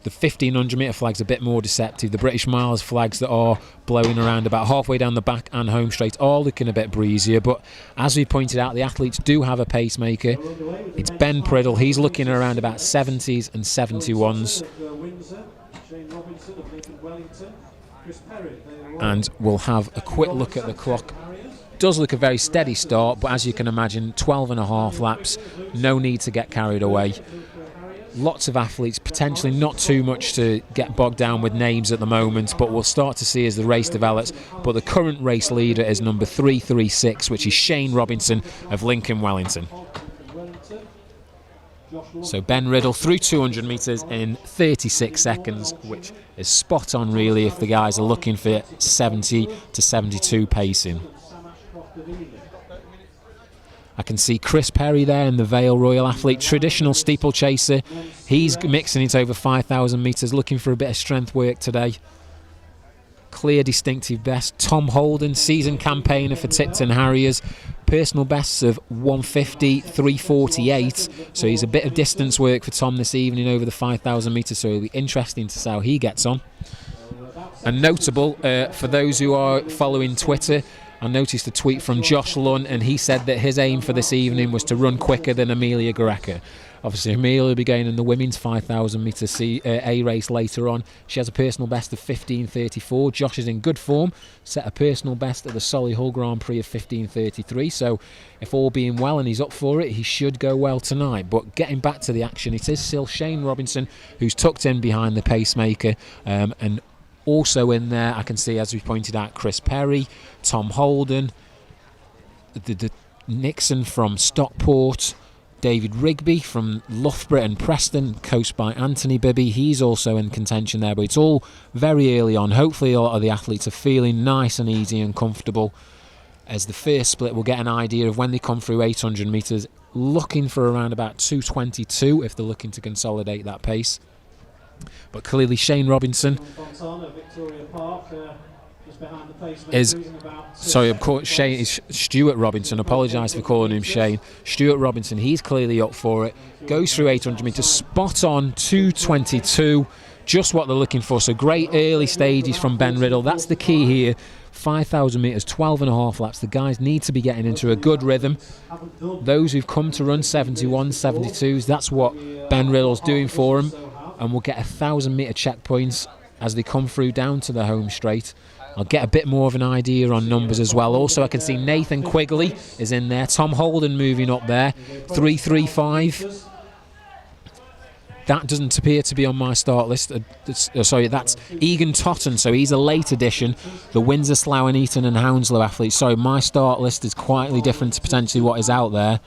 The 1500 metre flag's a bit more deceptive. The British Miles flags that are blowing around about halfway down the back and home straight are looking a bit breezier. But as we pointed out, the athletes do have a pacemaker. It's Ben Priddle. He's looking around about 70s and 71s. And we'll have a quick look at the clock. Does look a very steady start, but as you can imagine, 12 and a half laps. No need to get carried away. Lots of athletes, potentially not too much to get bogged down with names at the moment, but we'll start to see as the race develops. But the current race leader is number 336, which is Shane Robinson of Lincoln Wellington. So Ben Riddle through 200 metres in 36 seconds, which is spot on really if the guys are looking for 70 to 72 pacing. I can see Chris Perry there in the Vale Royal athlete, traditional steeplechaser. He's mixing it over 5,000 metres, looking for a bit of strength work today. Clear distinctive best. Tom Holden, season campaigner for Tipton Harriers. Personal bests of 150, 348. So he's a bit of distance work for Tom this evening over the 5,000 metres, so it'll be interesting to see how he gets on. And notable, for those who are following Twitter, I noticed a tweet from Josh Lunn, and he said that his aim for this evening was to run quicker than Amelia Greca. Obviously, Amelia will be going in the women's 5,000 metre A race later on. She has a personal best of 15:34. Josh is in good form, set a personal best at the Solihull Grand Prix of 15:33. So, if all being well and he's up for it, he should go well tonight. But getting back to the action, it is still Shane Robinson who's tucked in behind the pacemaker, and also in there, I can see, as we pointed out, Chris Perry, Tom Holden, the Nixon from Stockport, David Rigby from Loughborough and Preston, coached by Anthony Bibby. He's also in contention there, but it's all very early on. Hopefully a lot of the athletes are feeling nice and easy and comfortable. As the first split, we'll get an idea of when they come through 800 metres, looking for around about 2:22 if they're looking to consolidate that pace. But clearly Shane Robinson is, sorry, of course, Shane is Stuart Robinson. Apologise for calling him Shane. Stuart Robinson, he's clearly up for it. Goes through 800 metres, spot on 2:22, just what they're looking for. So great early stages from Ben Riddle. That's the key here. 5,000 metres, 12 and a half laps. The guys need to be getting into a good rhythm. Those who've come to run 71, 72s, that's what Ben Riddle's doing for them. And we'll get 1,000 metre checkpoints as they come through down to the home straight. I'll get a bit more of an idea on numbers as well. Also, I can see Nathan Quigley is in there. Tom Holden moving up there, 3:35. That doesn't appear to be on my start list. Sorry, that's Egan Totten, so he's a late addition. The Windsor, Slough and Eton and Hounslow athletes. Sorry, my start list is quietly different to potentially what is out there.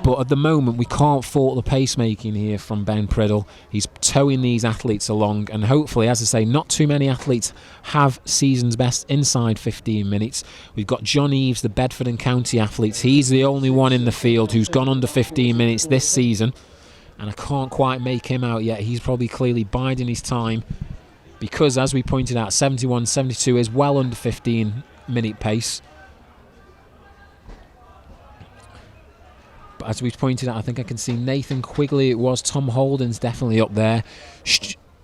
But at the moment, we can't fault the pacemaking here from Ben Priddle. He's towing these athletes along, and hopefully, as I say, not too many athletes have season's best inside 15 minutes. We've got John Eves, the Bedford and County athletes. He's the only one in the field who's gone under 15 minutes this season, and I can't quite make him out yet. He's probably clearly biding his time because, as we pointed out, 71, 72 is well under 15-minute pace. But as we've pointed out, I think I can see Nathan Quigley. It was Tom Holden's definitely up there.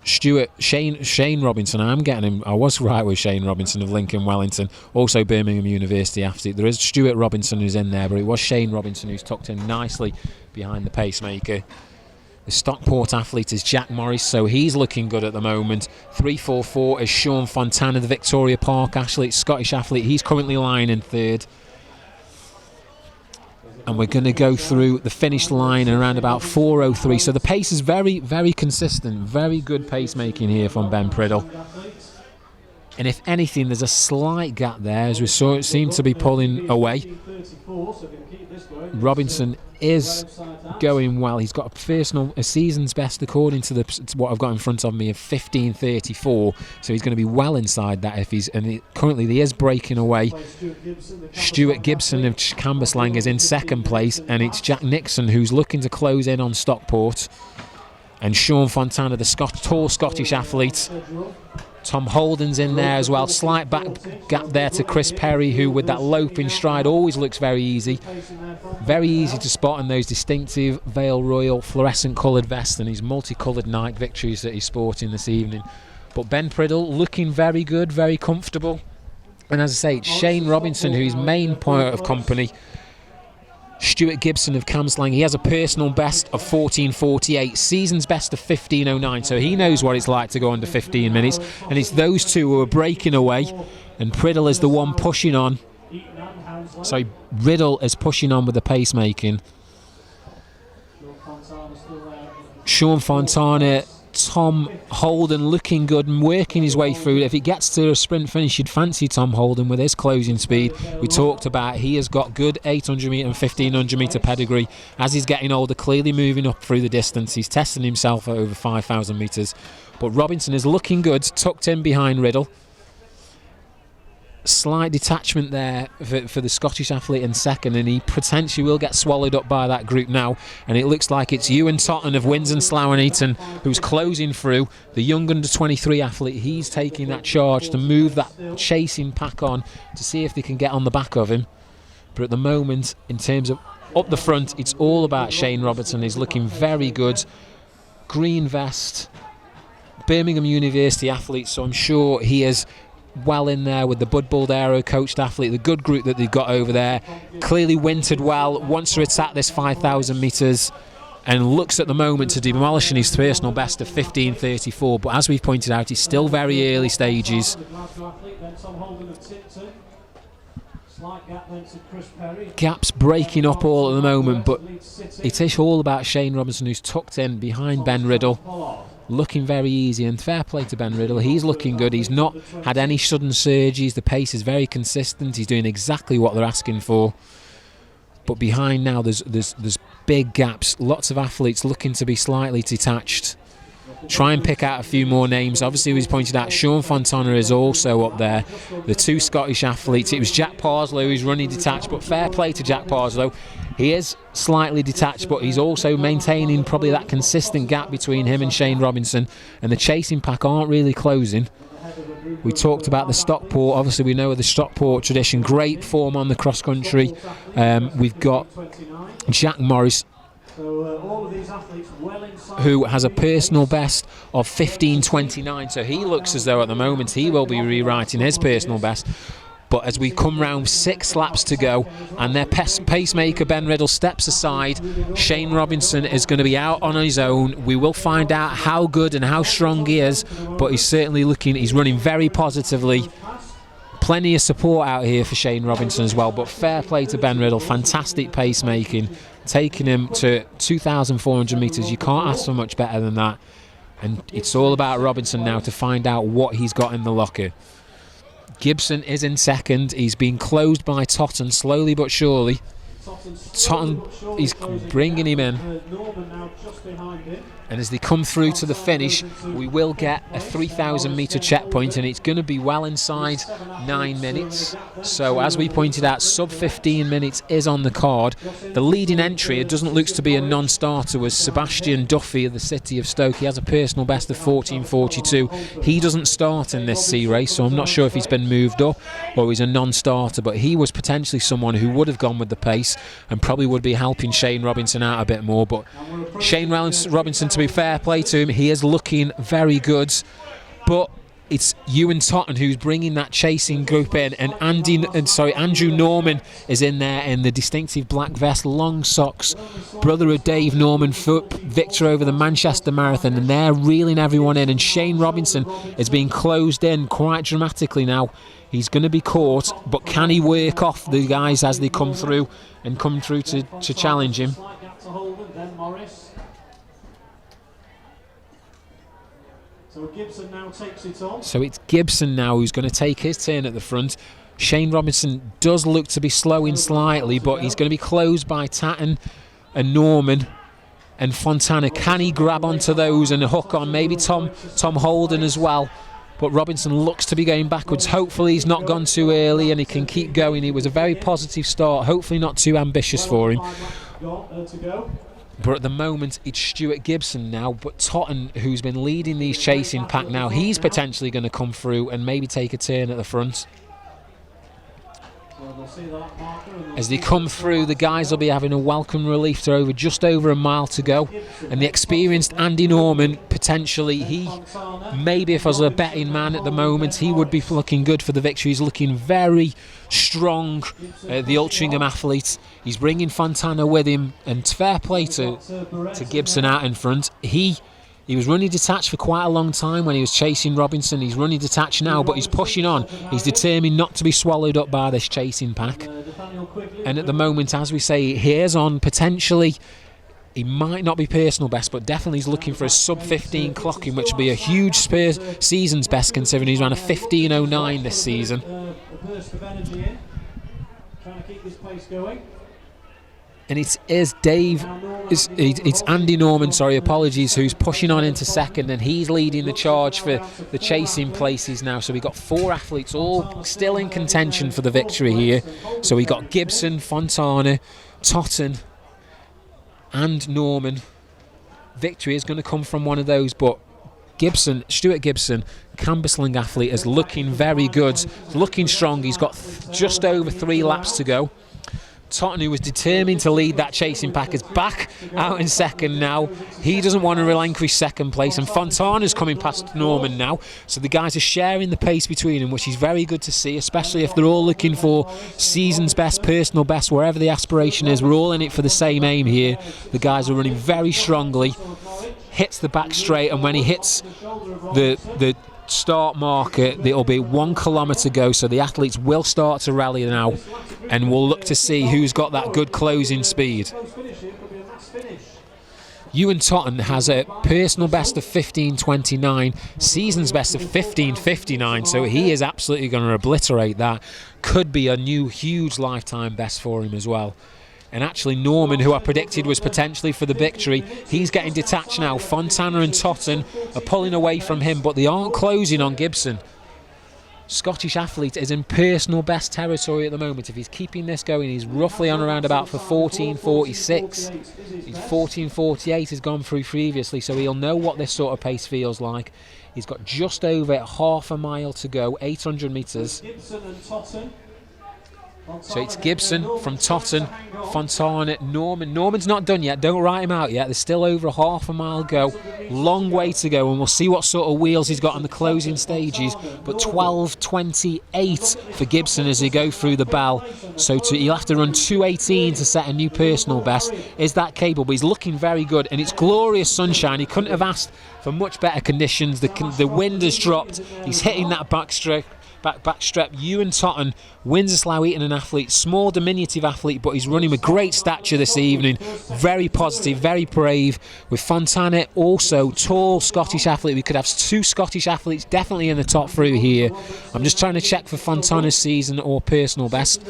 Shane Robinson. I'm getting him. I was right with Shane Robinson of Lincoln Wellington. Also Birmingham University athlete. There is Stuart Robinson who's in there, but it was Shane Robinson who's tucked in nicely behind the pacemaker. The Stockport athlete is Jack Morris, so he's looking good at the moment. 3:44 is Sean Fontana, the Victoria Park athlete, Scottish athlete. He's currently lying in third. And we're going to go through the finish line around about 4:03. So the pace is very, very consistent. Very good pacemaking here from Ben Priddle. And if anything, there's a slight gap there as we seem to be pulling away. Robinson is going well. He's got a season's best according to what I've got in front of me of 15:34. So he's going to be well inside that if he's. And currently he is breaking away. Stuart Gibson of Cambuslang is in second place, and it's Jack Nixon who's looking to close in on Stockport. And Sean Fontana, the tall Scottish athlete, Tom Holden's in there as well. Slight back gap there to Chris Perry, who with that loping stride always looks very easy. Very easy to spot in those distinctive Vale Royal fluorescent coloured vests and his multicoloured Nike victories that he's sporting this evening. But Ben Priddle looking very good, very comfortable. And as I say, it's Shane Robinson who's main point of company. Stuart Gibson of Camslang, he has a personal best of 14:48, season's best of 15:09, so he knows what it's like to go under 15 minutes, and it's those two who are breaking away, and Priddle is the one pushing on. So Riddle is pushing on with the pacemaking. Sean Fontana, Tom Holden looking good and working his way through. If he gets to a sprint finish, you'd fancy Tom Holden with his closing speed. We talked about he has got good 800 metre and 1500 metre pedigree. As he's getting older, clearly moving up through the distance. He's testing himself at over 5,000 metres. But Robinson is looking good, tucked in behind Riddle. Slight detachment there for the Scottish athlete in second, and he potentially will get swallowed up by that group now, and it looks like it's Ewan Totten of Windsor and Slough and Eton who's closing through. The young under-23 athlete, he's taking that charge to move that chasing pack on to see if they can get on the back of him. But at the moment, in terms of up the front, it's all about Shane Robertson. He's looking very good. Green vest, Birmingham University athlete, so I'm sure he is well in there with the Bud Baldero coached athlete, the good group that they've got over there. Clearly wintered well, wants to attack this 5,000 metres and looks at the moment to demolishing his personal best of 15:34, but as we've pointed out, it's still very early stages. Gaps breaking up all at the moment, but it is all about Shane Robinson, who's tucked in behind Ben Riddle, looking very easy, and fair play to Ben Riddle. He's looking good. He's not had any sudden surges. The pace is very consistent. He's doing exactly what they're asking for. But behind now, there's big gaps. Lots of athletes looking to be slightly detached. Try and pick out a few more names. Obviously, as pointed out, Sean Fontana is also up there. The two Scottish athletes. It was Jack Parslow who's running detached, but fair play to Jack Parslow. He is slightly detached, but he's also maintaining probably that consistent gap between him and Shane Robinson, and the chasing pack aren't really closing. We talked about the Stockport. Obviously, we know of the Stockport tradition. Great form on the cross country. We've got Jack Morris, who has a personal best of 15:29, so he looks as though at the moment he will be rewriting his personal best. But as we come round 6 laps to go and their pacemaker Ben Riddle steps aside, Shane Robinson is going to be out on his own. We will find out how good and how strong he is, but he's certainly he's running very positively. Plenty of support out here for Shane Robinson as well, but fair play to Ben Riddle. Fantastic pacemaking, taking him to 2,400 metres. You can't ask for much better than that. And it's all about Robinson now to find out what he's got in the locker. Gibson is in second. He's been closed by Totten slowly but surely. Totten is bringing him in. And as they come through to the finish, we will get a 3,000 metre checkpoint, and it's going to be well inside 9 minutes. So as we pointed out, sub 15 minutes is on the card. The leading entry, it doesn't look to be a non-starter, was Sebastian Duffy of the City of Stoke. He has a personal best of 14:42. He doesn't start in this C race, so I'm not sure if he's been moved up or he's a non-starter, but he was potentially someone who would have gone with the pace and probably would be helping Shane Robinson out a bit more. But Shane Robinson, to be fair play to him, he is looking very good, but it's Ewan Totten who's bringing that chasing group in, and Andrew Norman is in there in the distinctive black vest, long socks, brother of Dave Norman, victor over the Manchester Marathon, and they're reeling everyone in, and Shane Robinson is being closed in quite dramatically now. He's going to be caught, but can he work off the guys as they come through to challenge him? So it's Gibson now who's going to take his turn at the front. Shane Robinson does look to be slowing slightly, but he's going to be closed by Tatton and Norman and Fontana. Can he grab onto those and hook on? Maybe Tom Holden as well. But Robinson looks to be going backwards. Hopefully he's not gone too early and he can keep going. It was a very positive start. Hopefully not too ambitious for him. But at the moment, it's Stuart Gibson now. But Totten, who's been leading these chasing pack now, he's potentially going to come through and maybe take a turn at the front. As they come through, the guys will be having a welcome relief to just over a mile to go. And the experienced Andy Norman, potentially, maybe if I was a betting man at the moment, he would be looking good for the victory. He's looking very strong, the Altrincham athlete. He's bringing Fontana with him, and fair play to Gibson out in front. He was running detached for quite a long time when he was chasing Robinson. He's running detached now, but he's pushing on. He's determined not to be swallowed up by this chasing pack. And at the moment, as we say, here's on potentially. He might not be personal best, but definitely he's looking for a sub-15 clocking, which would be a huge season's best, considering he's ran a 15.09 this season. Trying to keep this pace going. And it's Andy Norman, apologies, who's pushing on into second, and he's leading the charge for the chasing places now. So we've got 4 athletes all still in contention for the victory here. So we got Gibson, Fontana, Totten and Norman. Victory is going to come from one of those, but Stuart Gibson, Cambuslang athlete, is looking very good, looking strong. He's got just over 3 laps to go. Totten, who was determined to lead that chasing pack, is back out in second now. He doesn't want to relinquish second place, and Fontana's coming past Norman now. So the guys are sharing the pace between them, which is very good to see, especially if they're all looking for season's best, personal best, wherever the aspiration is. We're all in it for the same aim here. The guys are running very strongly. Hits the back straight, and when he hits the start marker, it'll be 1 kilometre to go, so the athletes will start to rally now, and we'll look to see who's got that good closing speed. Ewan Totten has a personal best of 15.29, season's best of 15.59, so he is absolutely going to obliterate that. Could be a new huge lifetime best for him as well. And actually Norman, who I predicted was potentially for the victory, he's getting detached now. Fontana and Totten are pulling away from him, but they aren't closing on Gibson. Scottish athlete is in personal best territory at the moment. If he's keeping this going, he's roughly on around about for 14.46. His 14.48 has gone through previously, so he'll know what this sort of pace feels like. He's got just over half a mile to go, 800 metres. So it's Gibson from Totten, Fontana, Norman. Norman's not done yet, don't write him out yet. There's still over half a mile to go. Long way to go, and we'll see what sort of wheels he's got on the closing stages. But 12.28 for Gibson as he go through the bell. So he'll have to run 2.18 to set a new personal best. Is that capable? He's looking very good, and it's glorious sunshine. He couldn't have asked for much better conditions. The wind has dropped. He's hitting that backstrap. Ewan Totten, Windsor Eton, an athlete, small diminutive athlete, but he's running with great stature this evening. Very positive, very brave. With Fontana, also tall Scottish athlete. We could have 2 Scottish athletes definitely in the top 3 here. I'm just trying to check for Fontana's season or personal best.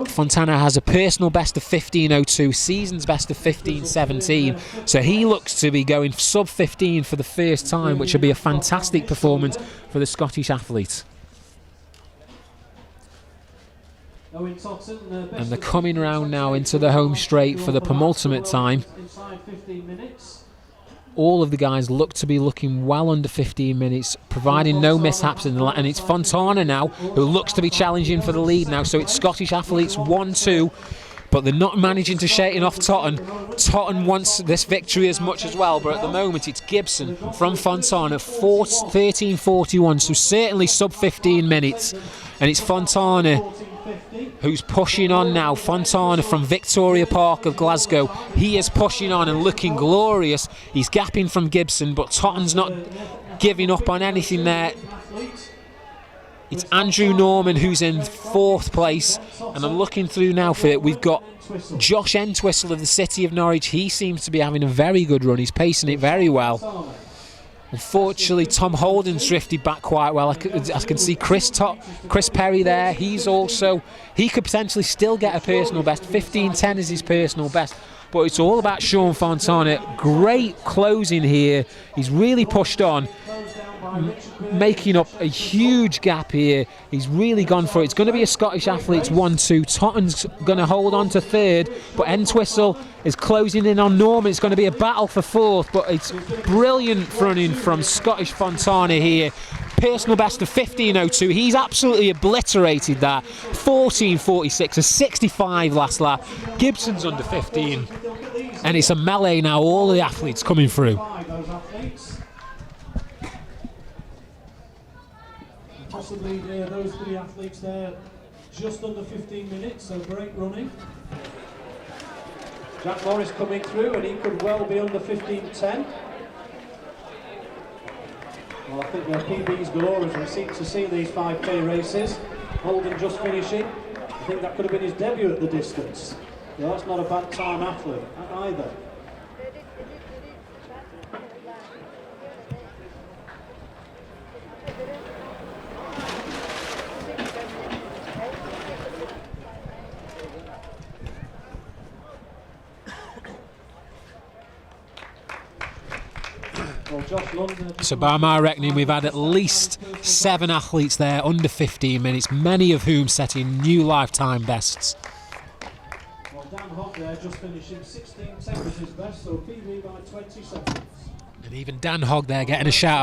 Fontana has a personal best of 15.02, season's best of 15.17, so he looks to be going sub 15 for the first time, which would be a fantastic performance for the Scottish athlete. And they're coming round now into the home straight for the penultimate time. All of the guys look to be looking well under 15 minutes, providing no mishaps in the and it's Fontana now who looks to be challenging for the lead now. So it's Scottish athletes 1-2, but they're not managing to shake it off Totten. Totten wants this victory as much as well, but at the moment it's Gibson from Fontana, 13.41, so certainly sub 15 minutes. And it's Fontana who's pushing on now. Fontana from Victoria Park of Glasgow. He is pushing on and looking glorious. He's gapping from Gibson, but Totten's not giving up on anything there. It's Andrew Norman who's in 4th place, and I'm looking through now for it. We've got Josh Entwistle of the City of Norwich. He seems to be having a very good run. He's pacing it very well. Unfortunately, Tom Holden's drifted back quite well. I can see Chris Perry there. He could potentially still get a personal best. 15.10 is his personal best. But it's all about Sean Fontana. Great closing here. He's really pushed on. making up a huge gap here. He's really gone for it. It's going to be a Scottish athlete's 1-2. Totten's going to hold on to third, but Entwistle is closing in on Norman. It's going to be a battle for fourth, but it's brilliant running from Scottish Fontana here. Personal best of 15.02. He's absolutely obliterated that. 14.46, a 65 last lap. Gibson's under 15. And it's a melee now, all the athletes coming through. Possibly those three athletes there just under 15 minutes, so great running. Jack Morris coming through, and he could well be under 15.10. Well, I think their PBs galore as we seem to see these 5k races. Holden just finishing. I think that could have been his debut at the distance. So that's not a bad time athlete either. So by my reckoning, we've had at least 7 athletes there under 15 minutes, many of whom setting new lifetime bests. Well, Dan Hogg there just finishing 16 seconds his best, so PB by 20 seconds. And even Dan Hogg there getting a shout out.